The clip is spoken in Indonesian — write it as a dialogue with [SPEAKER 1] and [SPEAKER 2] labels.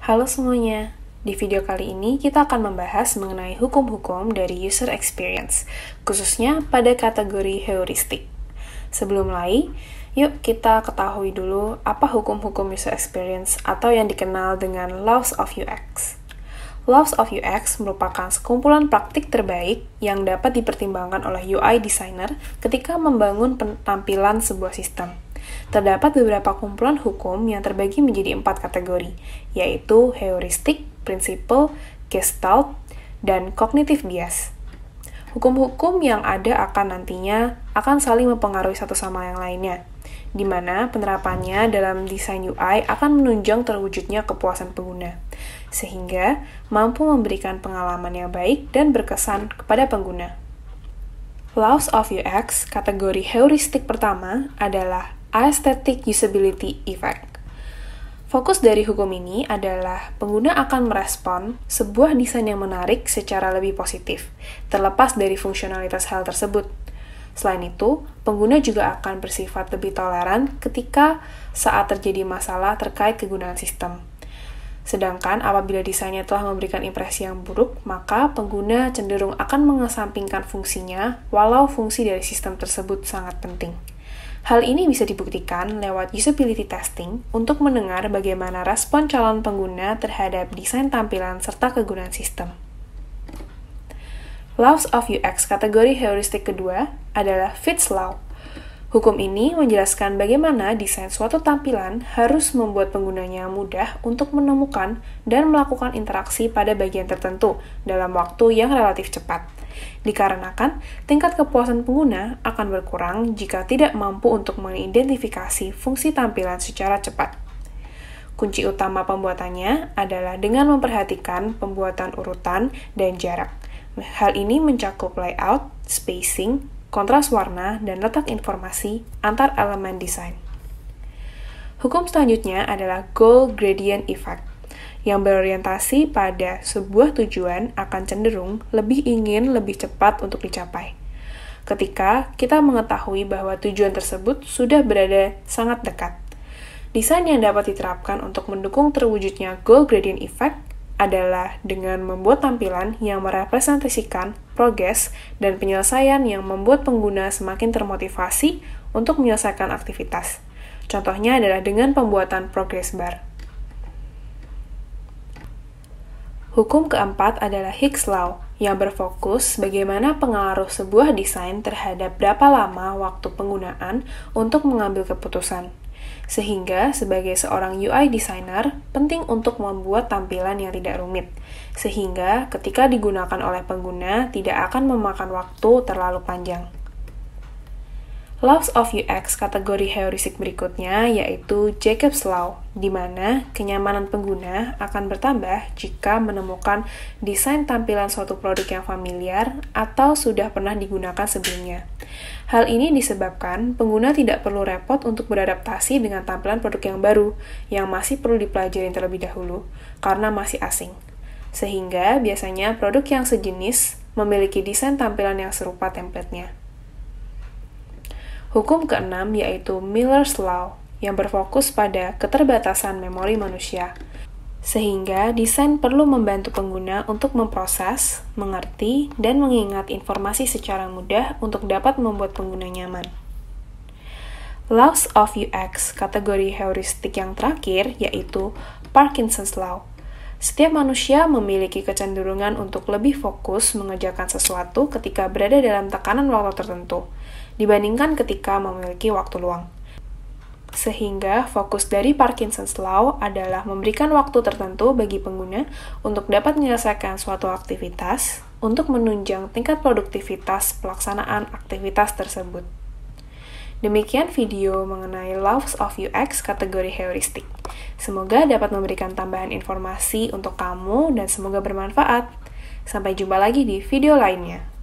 [SPEAKER 1] Halo semuanya, di video kali ini kita akan membahas mengenai hukum-hukum dari user experience, khususnya pada kategori heuristik. Sebelum mulai, yuk kita ketahui dulu apa hukum-hukum user experience atau yang dikenal dengan Laws of UX. Laws of UX merupakan sekumpulan praktik terbaik yang dapat dipertimbangkan oleh UI designer ketika membangun penampilan sebuah sistem. Terdapat beberapa kumpulan hukum yang terbagi menjadi 4 kategori, yaitu heuristik, prinsipal, gestalt, dan cognitive bias. Hukum-hukum yang ada nantinya akan saling mempengaruhi satu sama yang lainnya, di mana penerapannya dalam desain UI akan menunjang terwujudnya kepuasan pengguna, sehingga mampu memberikan pengalaman yang baik dan berkesan kepada pengguna. Laws of UX kategori heuristik pertama adalah Aesthetic Usability Effect. Fokus dari hukum ini adalah pengguna akan merespon sebuah desain yang menarik secara lebih positif, terlepas dari fungsionalitas hal tersebut. Selain itu, pengguna juga akan bersifat lebih toleran ketika saat terjadi masalah terkait kegunaan sistem. Sedangkan apabila desainnya telah memberikan impresi yang buruk, maka pengguna cenderung akan mengesampingkan fungsinya, walau fungsi dari sistem tersebut sangat penting. Hal ini bisa dibuktikan lewat usability testing untuk mendengar bagaimana respon calon pengguna terhadap desain tampilan serta kegunaan sistem. Laws of UX kategori heuristik kedua adalah Fitts Law. Hukum ini menjelaskan bagaimana desain suatu tampilan harus membuat penggunanya mudah untuk menemukan dan melakukan interaksi pada bagian tertentu dalam waktu yang relatif cepat. Dikarenakan tingkat kepuasan pengguna akan berkurang jika tidak mampu untuk mengidentifikasi fungsi tampilan secara cepat. Kunci utama pembuatannya adalah dengan memperhatikan pembuatan urutan dan jarak. Hal ini mencakup layout, spacing, kontras warna, dan letak informasi antar elemen desain. Hukum selanjutnya adalah Goal Gradient Effect, yang berorientasi pada sebuah tujuan akan cenderung lebih ingin lebih cepat untuk dicapai. Ketika kita mengetahui bahwa tujuan tersebut sudah berada sangat dekat. Desain yang dapat diterapkan untuk mendukung terwujudnya Goal Gradient Effect adalah dengan membuat tampilan yang merepresentasikan progres dan penyelesaian yang membuat pengguna semakin termotivasi untuk menyelesaikan aktivitas. Contohnya adalah dengan pembuatan progress bar. Hukum keempat adalah Hicks Law, yang berfokus bagaimana pengaruh sebuah desain terhadap berapa lama waktu penggunaan untuk mengambil keputusan. Sehingga sebagai seorang UI designer, penting untuk membuat tampilan yang tidak rumit, sehingga ketika digunakan oleh pengguna tidak akan memakan waktu terlalu panjang. Laws of UX kategori heuristik berikutnya yaitu Jacob's Law, di mana kenyamanan pengguna akan bertambah jika menemukan desain tampilan suatu produk yang familiar atau sudah pernah digunakan sebelumnya. Hal ini disebabkan pengguna tidak perlu repot untuk beradaptasi dengan tampilan produk yang baru, yang masih perlu dipelajari terlebih dahulu, karena masih asing. Sehingga biasanya produk yang sejenis memiliki desain tampilan yang serupa template-nya. Hukum keenam yaitu Miller's Law, yang berfokus pada keterbatasan memori manusia, sehingga desain perlu membantu pengguna untuk memproses, mengerti, dan mengingat informasi secara mudah untuk dapat membuat pengguna nyaman. Laws of UX kategori heuristik yang terakhir yaitu Parkinson's Law. Setiap manusia memiliki kecenderungan untuk lebih fokus mengerjakan sesuatu ketika berada dalam tekanan waktu tertentu, dibandingkan ketika memiliki waktu luang. Sehingga fokus dari Parkinson's Law adalah memberikan waktu tertentu bagi pengguna untuk dapat menyelesaikan suatu aktivitas untuk menunjang tingkat produktivitas pelaksanaan aktivitas tersebut. Demikian video mengenai Laws of UX kategori heuristik. Semoga dapat memberikan tambahan informasi untuk kamu dan semoga bermanfaat. Sampai jumpa lagi di video lainnya.